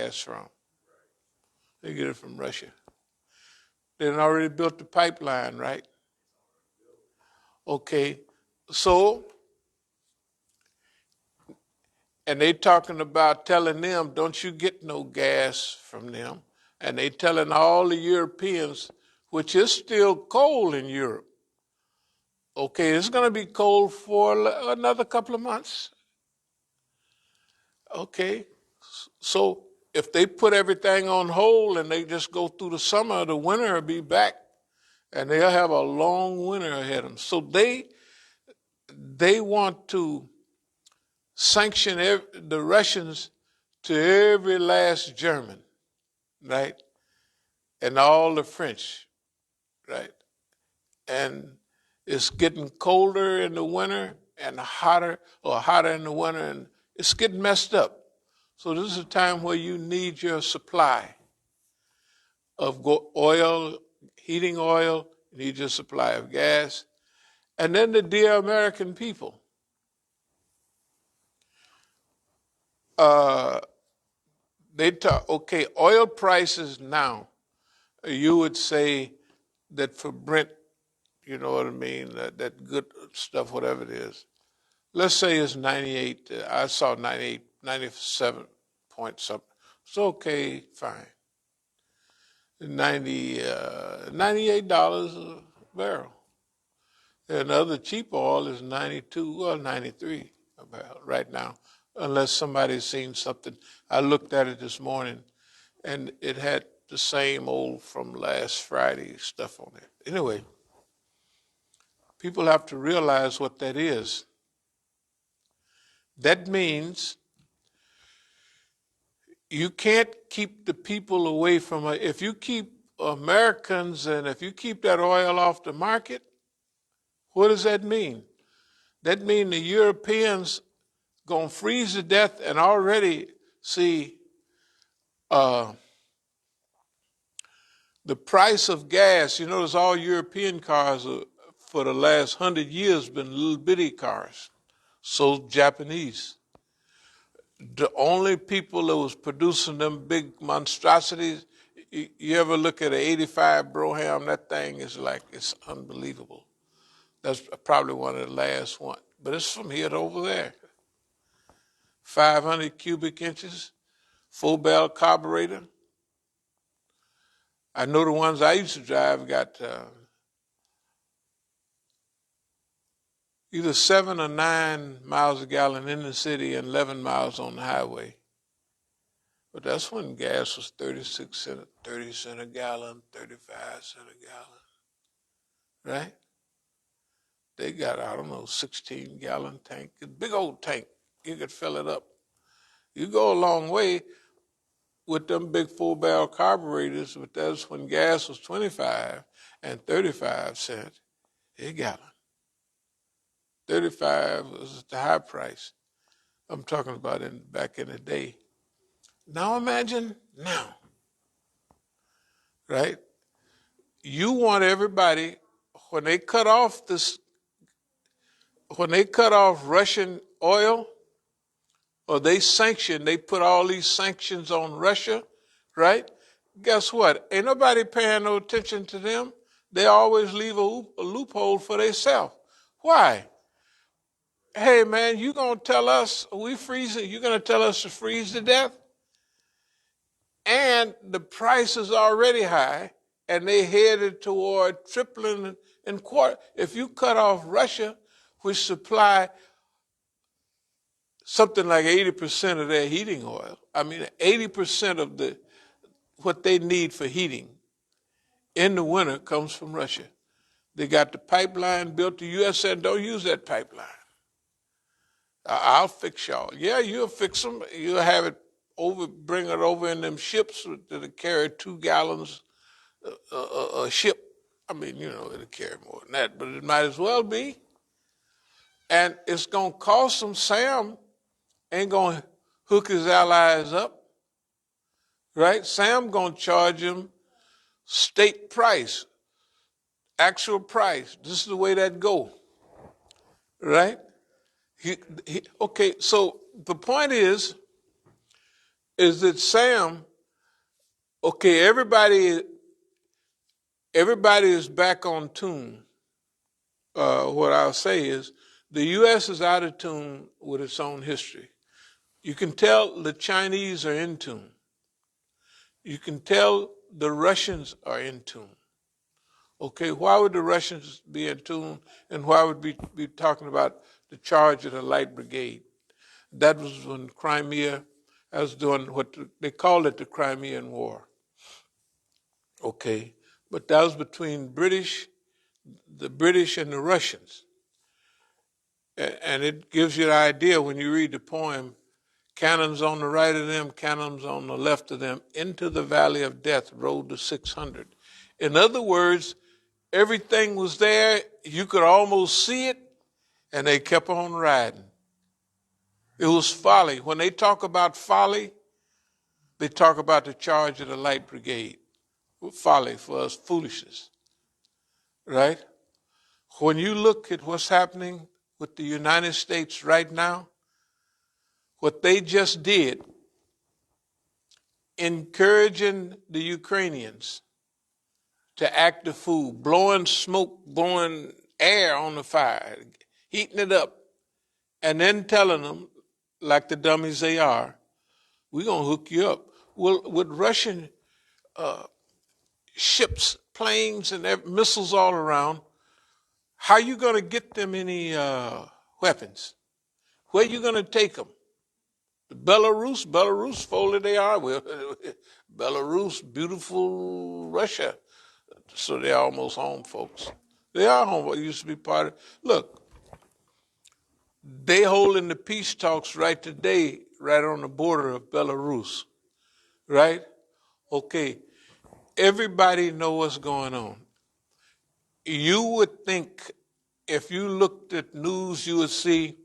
gas from? They get it from Russia. They already built the pipeline, right? Okay, so, and they talking about telling them, don't you get no gas from them. And they telling all the Europeans, which is still cold in Europe. Okay, it's going to be cold for another couple of months. Okay, so if they put everything on hold and they just go through the summer, the winter will be back, and they'll have a long winter ahead of them. So they want to sanction the Russians to every last German, right? And all the French, right? And it's getting colder in the winter and hotter in the winter, and it's getting messed up. So this is a time where you need your supply of oil, heating oil, you need your supply of gas. And then the dear American people. They talk, okay, oil prices now, you would say that for Brent, you know what I mean, that good stuff, whatever it is. Let's say it's 98, I saw 98, 97 point something. It's okay, fine. $98 a barrel. And other cheap oil is 92 or 93 a barrel right now, unless somebody's seen something. I looked at it this morning, and it had the same old from last Friday stuff on it. Anyway, people have to realize what that is. That means you can't keep the people away from it. If you keep Americans and if you keep that oil off the market, what does that mean? That means the Europeans going to freeze to death and already see the price of gas. You notice all European cars for the last 100 years been little bitty cars, so Japanese. The only people that was producing them big monstrosities, you ever look at an 85 Broham, that thing is like, it's unbelievable. That's probably one of the last ones. But it's from here to over there. 500 cubic inches, 4-barrel carburetor. I know the ones I used to drive got either 7 or 9 miles a gallon in the city and 11 miles on the highway. But that's when gas was 36 cents, 30 cents a gallon, 35 cents a gallon, right? They got, I don't know, 16-gallon tank, a big old tank. You could fill it up. You go a long way with them big 4-barrel carburetors, but that's when gas was 25 and 35 cents a gallon. 35 was the high price. I'm talking about back in the day. Now imagine now, right? You want everybody, when they cut off Russian oil, or they put all these sanctions on Russia, right? Guess what? Ain't nobody paying no attention to them. They always leave a loophole for themselves. Why? Hey man, you gonna tell us you're gonna tell us to freeze to death? And the price is already high, and they headed toward tripling and quarter. If you cut off Russia, which supply something like 80% of their heating oil, 80% of what they need for heating in the winter comes from Russia. They got the pipeline built. The U.S. said, don't use that pipeline. I'll fix y'all. Yeah, you'll fix them. You'll have it bring it over in them ships that'll carry 2 gallons a ship. It'll carry more than that, but it might as well be. And it's going to cost them. Sam ain't going to hook his allies up, right? Sam going to charge him state price, actual price. This is the way that go, right? Okay, so the point is, is that Sam, okay, everybody is back on tune. What I'll say is the U.S. is out of tune with its own history. You can tell the Chinese are in tune. You can tell the Russians are in tune. Okay, why would the Russians be in tune, and why would we be talking about the charge of the Light Brigade? That was when Crimea, I was doing what they called it the Crimean War. Okay, but that was between the British and the Russians. And it gives you the idea when you read the poem, cannons on the right of them, cannons on the left of them, into the valley of death rode the 600. In other words, everything was there, you could almost see it, and they kept on riding. It was folly. When they talk about folly, they talk about the charge of the Light Brigade. Folly for us, foolishness, right? When you look at what's happening with the United States right now, what they just did, encouraging the Ukrainians to act the fool, blowing smoke, blowing air on the fire, heating it up, and then telling them, like the dummies they are, we're going to hook you up. Well, with Russian ships, planes, and missiles all around, how are you going to get them any weapons? Where are you going to take them? Belarus, folded they are. Well, Belarus, beautiful Russia. So they're almost home, folks. They are home. It used to be part of. Look, they holding the peace talks right today, right on the border of Belarus, right? Okay, everybody know what's going on. You would think if you looked at news, you would see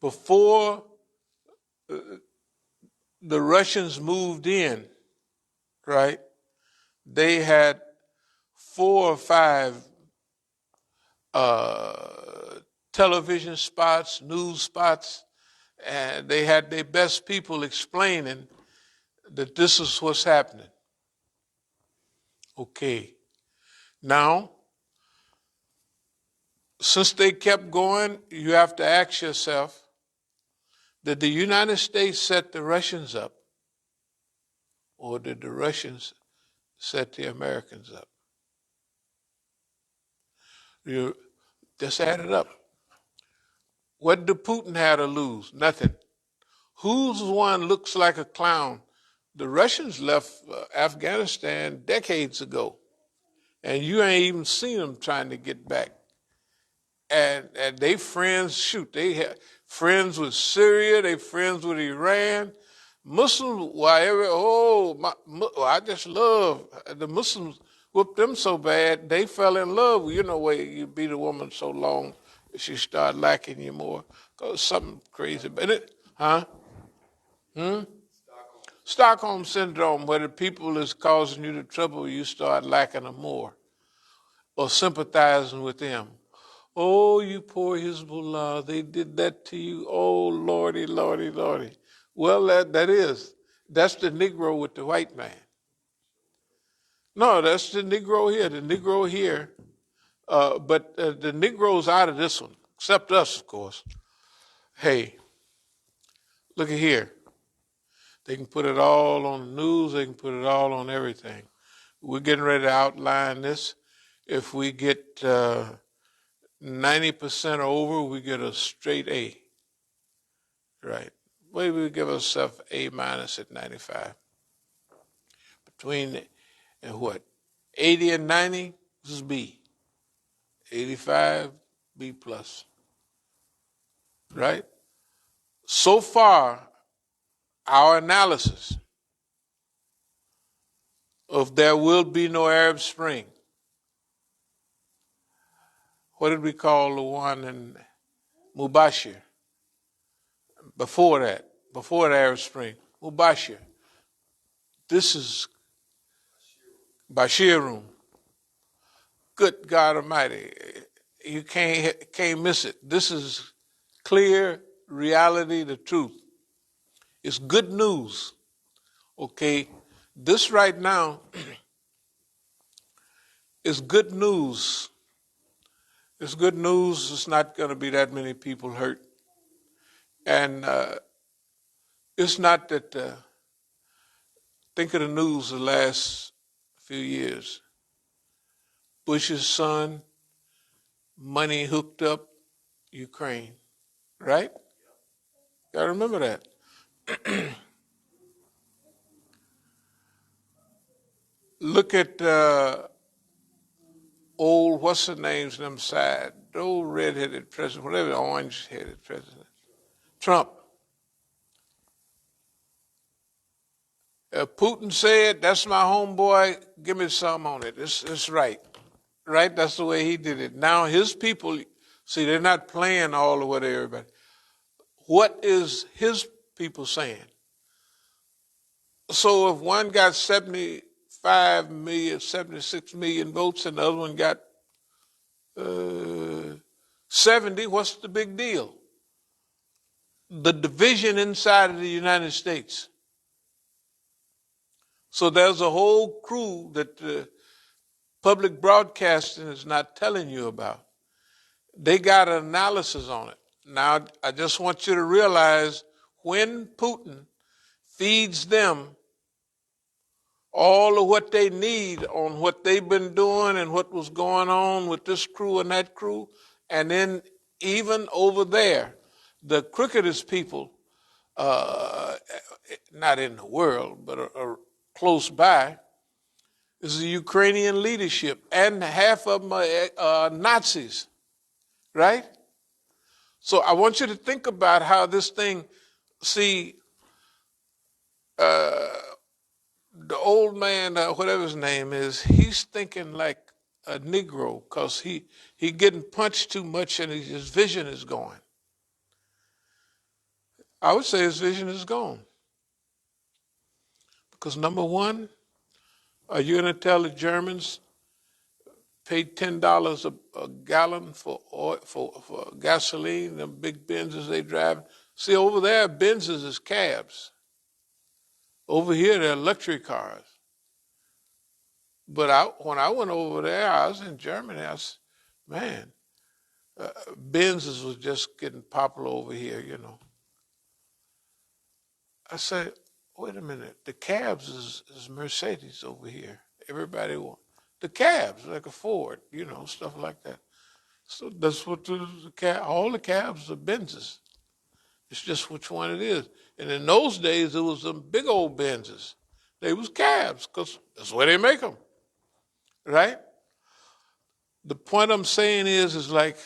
before the Russians moved in, right? They had 4 or 5 television spots, news spots, and they had their best people explaining that this is what's happening. Okay. Now, since they kept going, you have to ask yourself, did the United States set the Russians up, or did the Russians set the Americans up? You just add it up. What did Putin have to lose? Nothing. Whose one looks like a clown? The Russians left Afghanistan decades ago, and you ain't even seen them trying to get back. And they friends, they have friends with Syria, they friends with Iran. Muslims, I just love, the Muslims whooped them so bad, they fell in love. You know where you beat a woman so long, she start liking you more. Cause something crazy, but Stockholm Syndrome, where the people is causing you the trouble, you start liking them more or sympathizing with them. Oh, you poor Hezbollah, they did that to you. Oh, Lordy, Lordy, Lordy. Well, that's the Negro with the white man. No, that's the Negro here. The Negro here, but the Negroes out of this one, except us, of course. Hey, look at here. They can put it all on the news. They can put it all on everything. We're getting ready to outline this. If we get 90% over, we get a straight A. Right. Maybe we give ourselves A minus at 95. Between and what? 80 and 90, this is B. 85, B plus. Right? So far, our analysis of there will be no Arab Spring. What did we call the one in Mubashir? Before the Arab Spring, Mubashir. This is Bashirun. Good God Almighty, you can't miss it. This is clear reality, the truth. It's good news. Okay, this right now is good news. It's good news. It's not going to be that many people hurt. And it's not that, think of the news the last few years. Bush's son, money hooked up Ukraine, right? Got to remember that. Look at old, what's the name's them side? The old red-headed president, whatever, orange-headed president. Trump. Putin said, that's my homeboy, give me some on it. It's right. Right? That's the way he did it. Now his people, see, they're not playing all of what everybody. What is his people saying? So if one got 75 million, 76 million votes and the other one got 70, what's the big deal? The division inside of the United States. So there's a whole crew that public broadcasting is not telling you about. They got an analysis on it. Now, I just want you to realize when Putin feeds them all of what they need on what they've been doing and what was going on with this crew and that crew, and then even over there, the crookedest people, not in the world, but are close by, is the Ukrainian leadership, and half of them are Nazis, right? So I want you to think about how this thing, see, the old man, whatever his name is, he's thinking like a Negro because he getting punched too much and his vision is going. I would say his vision is gone. Because number one, are you going to tell the Germans pay $10 a gallon for oil, for gasoline, the big Benzes they drive? See, over there, Benzes is cabs. Over here, they're luxury cars. But when I went over there, I was in Germany. I said, man, Benzes was just getting popular over here, you know. I said, wait a minute, the cabs is Mercedes over here. Everybody wants the cabs, like a Ford, you know, stuff like that. So that's what all the cabs are Benzes. It's just which one it is. And in those days, it was some big old Benzes. They was cabs, because that's where they make them, right? The point I'm saying is like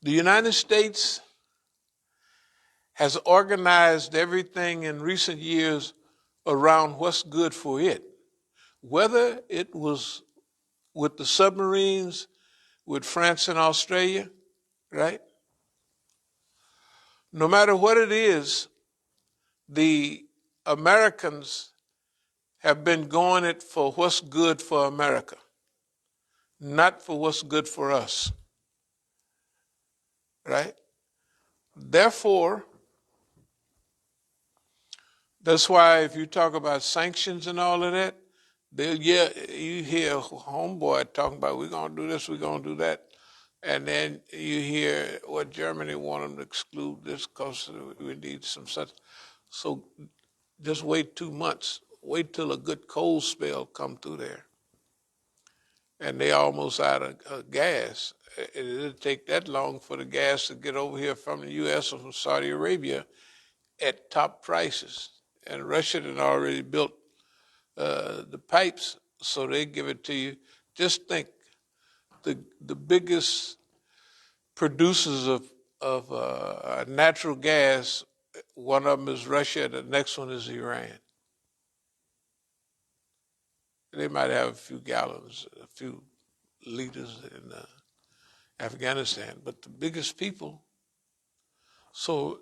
the United States has organized everything in recent years around what's good for it. Whether it was with the submarines, with France and Australia, right? No matter what it is, the Americans have been going it for what's good for America, not for what's good for us, right? Therefore, that's why if you talk about sanctions and all of that, you hear homeboy talking about we're going to do this, we're going to do that. And then you hear what Germany want them to exclude this because we need some such. So just wait 2 months. Wait till a good cold spell come through there. And they almost out of gas. It'll take that long for the gas to get over here from the U.S. or from Saudi Arabia at top prices. And Russia had already built the pipes, so they give it to you. Just think, the biggest producers of natural gas, one of them is Russia, the next one is Iran. They might have a few gallons, a few liters in Afghanistan, but the biggest people. So,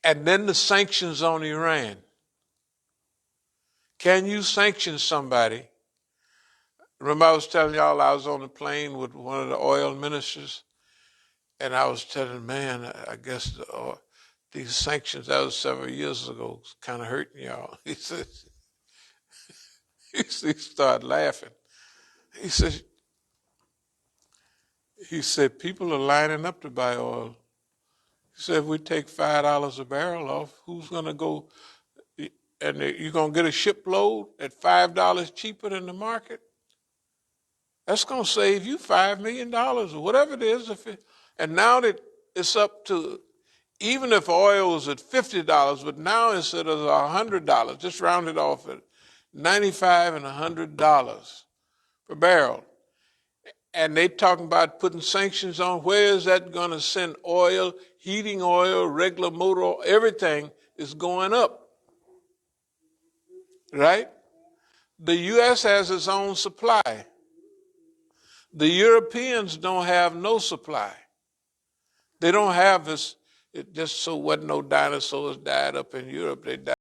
and then the sanctions on Iran. Can you sanction somebody? Remember I was telling y'all I was on the plane with one of the oil ministers, and I was telling, man, I guess these sanctions, that was several years ago, kind of hurting y'all. He said, he started laughing. He said, people are lining up to buy oil. He said, if we take $5 a barrel off, who's going to go, and you're going to get a shipload at $5 cheaper than the market? That's going to save you $5 million or whatever it is. And now that it's up to, even if oil is at $50, but now instead of $100, just round it off at $95 and $100 per barrel. And they talking about putting sanctions on. Where is that going to send oil, heating oil, regular motor oil, everything is going up, right? The U.S. has its own supply. The Europeans don't have no supply. They don't have this. It just so wasn't no dinosaurs died up in Europe. They died.